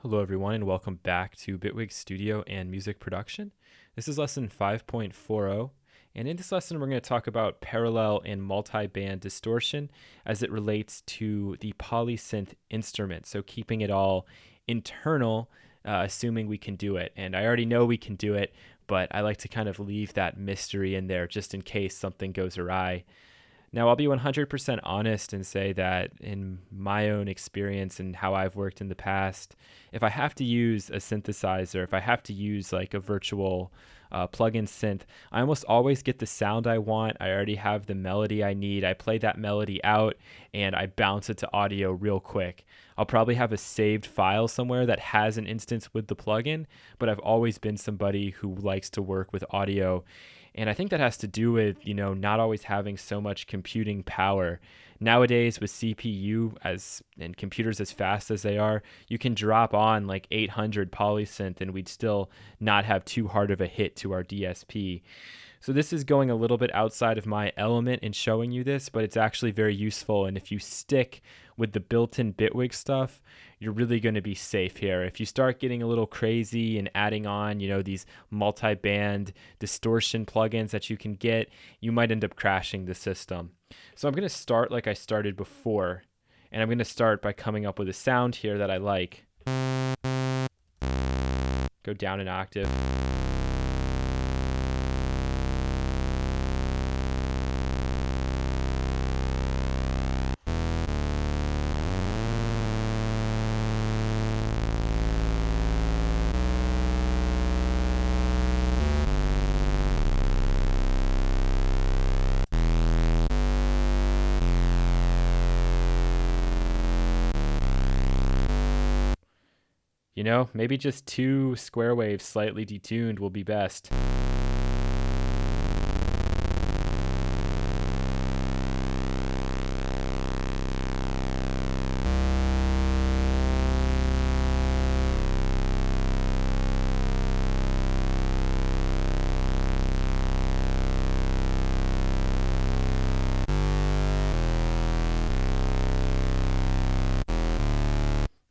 Hello everyone and welcome back to Bitwig Studio and Music Production. This is lesson 5.40, and in this lesson we're going to talk about parallel and multi-band distortion as it relates to the polysynth instrument, so keeping it all internal, assuming we can do it. And I already know we can do it, but I like to kind of leave that mystery in there just in case something goes awry. Now, I'll be 100% honest and say that in my own experience and how I've worked in the past, if I have to use a synthesizer, if I have to use like a virtual plug-in synth, I almost always get the sound I want. I already have the melody I need. I play that melody out and I bounce it to audio real quick. I'll probably have a saved file somewhere that has an instance with the plugin, but I've always been somebody who likes to work with audio. And I think that has to do with, not always having so much computing power. Nowadays with CPU and computers as fast as they are, you can drop on like 800 polysynth and we'd still not have too hard of a hit to our DSP. So this is going a little bit outside of my element in showing you this, but it's actually very useful. And if you stick with the built-in Bitwig stuff, you're really going to be safe here. If you start getting a little crazy and adding on, these multi-band distortion plugins that you can get, you might end up crashing the system. So I'm going to start like I started before, and I'm going to start by coming up with a sound here that I like. Go down an octave. Maybe just 2 square waves slightly detuned will be best.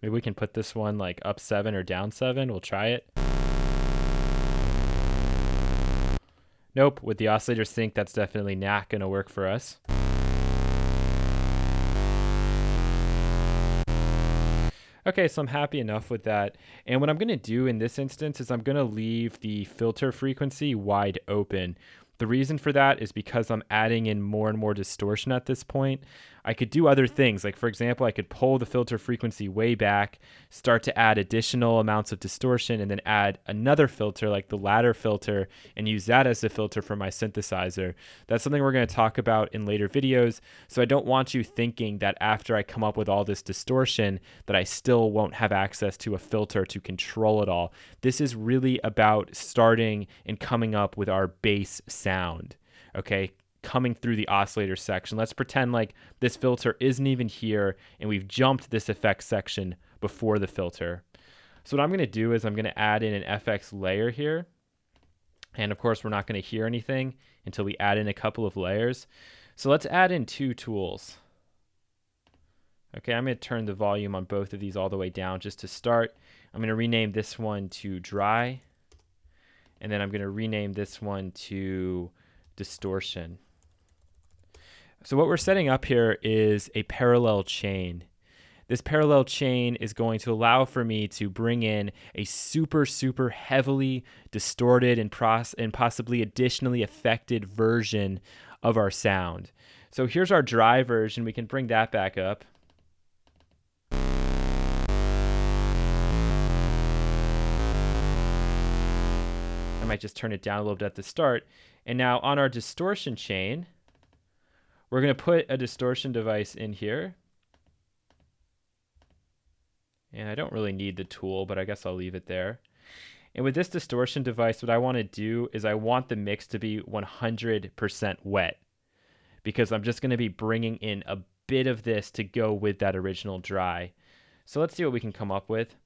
Maybe we can put this one like up 7 or down 7. We'll try it. Nope, with the oscillator sync, that's definitely not going to work for us. Okay, so I'm happy enough with that. And what I'm going to do in this instance is I'm going to leave the filter frequency wide open. The reason for that is because I'm adding in more and more distortion at this point. I could do other things. Like, for example, I could pull the filter frequency way back, start to add additional amounts of distortion, and then add another filter like the ladder filter and use that as the filter for my synthesizer. That's something we're going to talk about in later videos. So I don't want you thinking that after I come up with all this distortion that I still won't have access to a filter to control it all. This is really about starting and coming up with our bass sound, okay? Coming through the oscillator section. Let's pretend like this filter isn't even here and we've jumped this effects section before the filter. So what I'm going to do is I'm going to add in an FX layer here. And of course, we're not going to hear anything until we add in a couple of layers. So let's add in 2 tools. Okay, I'm going to turn the volume on both of these all the way down just to start. I'm going to rename this one to dry. And then I'm going to rename this one to distortion. So what we're setting up here is a parallel chain. This parallel chain is going to allow for me to bring in a super heavily distorted and possibly additionally affected version of our sound. So here's our dry version. We can bring that back up. I might just turn it down a little bit at the start. And now on our distortion chain, we're going to put a distortion device in here. And I don't really need the tool, but I guess I'll leave it there. And with this distortion device, what I want to do is I want the mix to be 100% wet, because I'm just going to be bringing in a bit of this to go with that original dry. So let's see what we can come up with.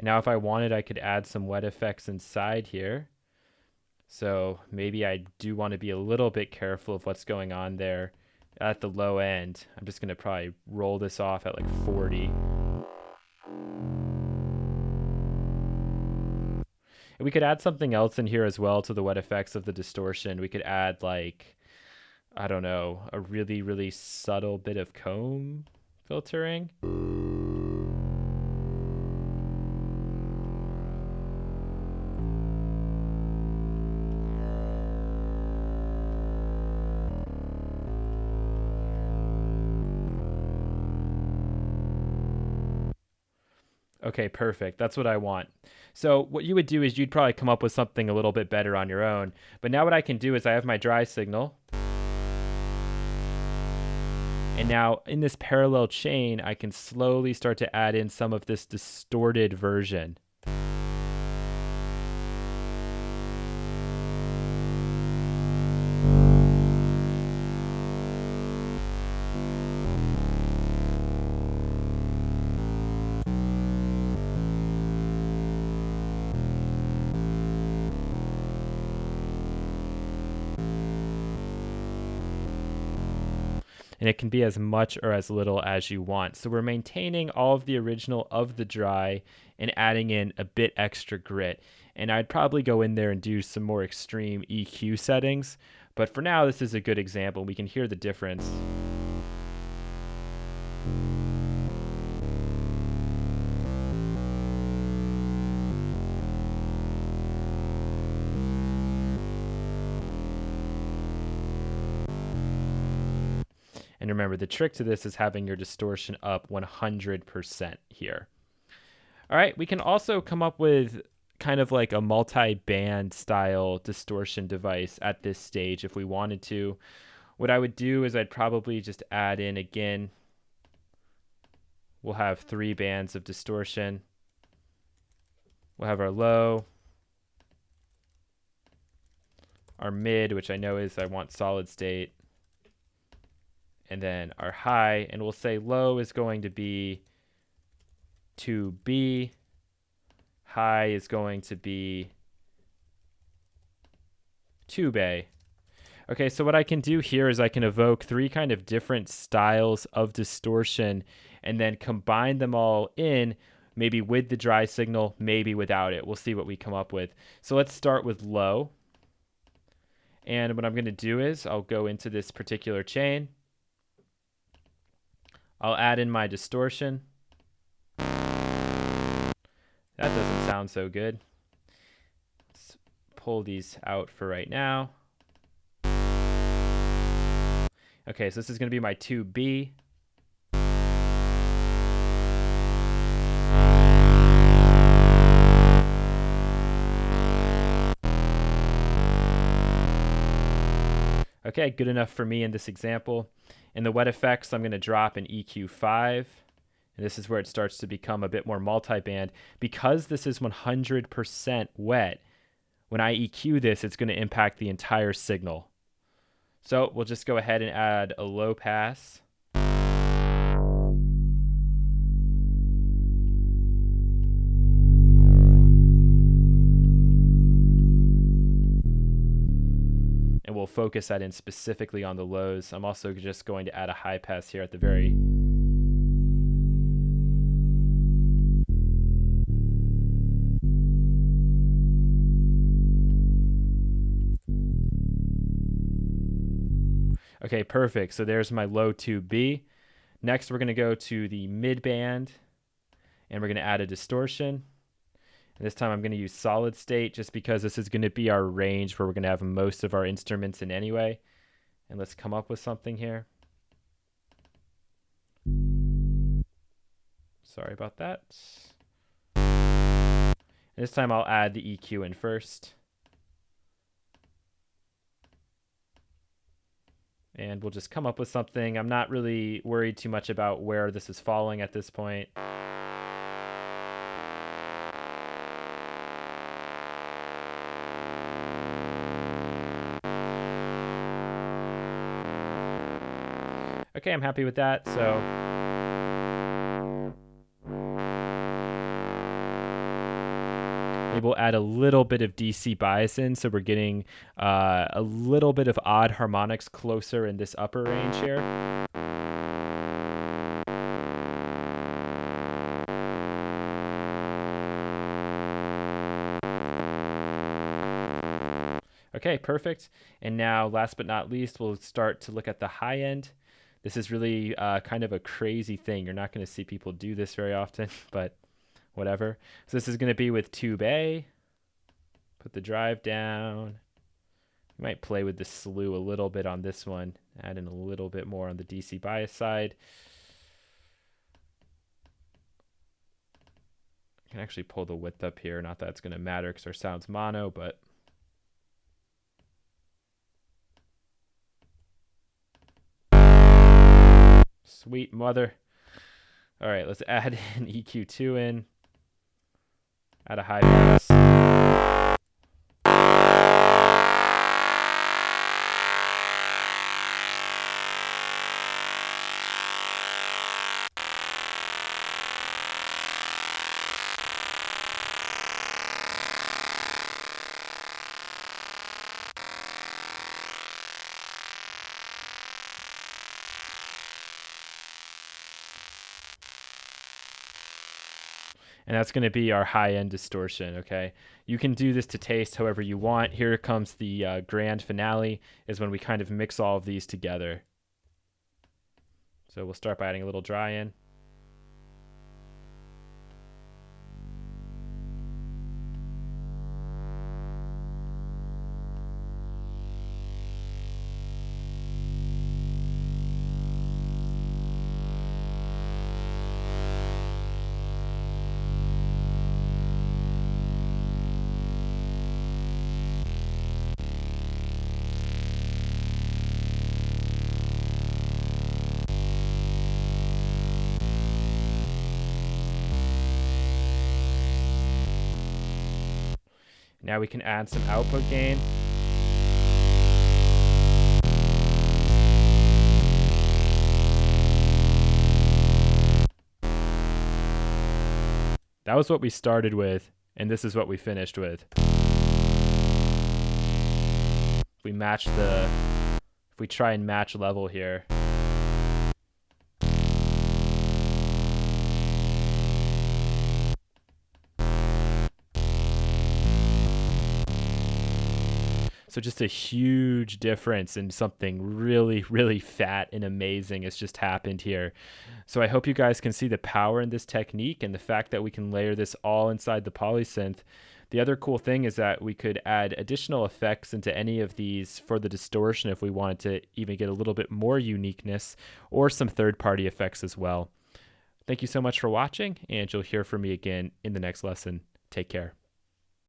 Now if I wanted, I could add some wet effects inside here. So maybe I do want to be a little bit careful of what's going on there at the low end. I'm just going to probably roll this off at like 40. And we could add something else in here as well to the wet effects of the distortion. We could add like, I don't know, a really, really subtle bit of comb filtering. Okay, perfect. That's what I want. So what you would do is you'd probably come up with something a little bit better on your own. But now what I can do is I have my dry signal. And now in this parallel chain, I can slowly start to add in some of this distorted version. And it can be as much or as little as you want. So we're maintaining all of the original of the dry and adding in a bit extra grit. And I'd probably go in there and do some more extreme EQ settings. But for now, this is a good example. We can hear the difference. And remember, the trick to this is having your distortion up 100% here. All right, we can also come up with kind of like a multi-band style distortion device at this stage if we wanted to. What I would do is I'd probably just add in again, we'll have 3 bands of distortion. We'll have our low, our mid, which I know is I want solid state, and then our high, and we'll say low is going to be 2B, high is going to be 2bay. Okay, so what I can do here is I can evoke 3 kind of different styles of distortion and then combine them all in, maybe with the dry signal, maybe without it. We'll see what we come up with. So let's start with low. And what I'm going to do is I'll go into this particular chain. I'll add in my distortion. That doesn't sound so good. Let's pull these out for right now. Okay, so this is going to be my 2B. Okay, good enough for me in this example. In the wet effects, I'm going to drop an EQ5. And this is where it starts to become a bit more multi-band. Because this is 100% wet, when I EQ this, it's going to impact the entire signal. So we'll just go ahead and add a low pass. And we'll focus that in specifically on the lows. I'm also just going to add a high pass here at the very... Okay, perfect. So there's my low 2B. Next, we're going to go to the mid band, and we're going to add a distortion. And this time I'm going to use solid state just because this is going to be our range where we're going to have most of our instruments in anyway. And let's come up with something here. Sorry about that. And this time I'll add the EQ in first. And we'll just come up with something. I'm not really worried too much about where this is falling at this point. Okay, I'm happy with that. So Maybe we'll add a little bit of DC bias in, so we're getting a little bit of odd harmonics closer in this upper range here. Okay, perfect. And now, last but not least, we'll start to look at the high end. This is really kind of a crazy thing. You're not going to see people do this very often, but whatever. So this is going to be with tube A. Put the drive down. You might play with the slew a little bit on this one. Add in a little bit more on the DC bias side. I can actually pull the width up here. Not that it's going to matter because our sound's mono, but sweet mother. All right, let's add an EQ2 in. Add a high pass. And that's going to be our high-end distortion, okay? You can do this to taste however you want. Here comes the grand finale, is when we kind of mix all of these together. So we'll start by adding a little dry in. Now we can add some output gain. That was what we started with, and this is what we finished with. If we try and match level here. So just a huge difference in something really, really fat and amazing has just happened here. So I hope you guys can see the power in this technique and the fact that we can layer this all inside the Polysynth. The other cool thing is that we could add additional effects into any of these for the distortion if we wanted to even get a little bit more uniqueness, or some third-party effects as well. Thank you so much for watching, and you'll hear from me again in the next lesson. Take care.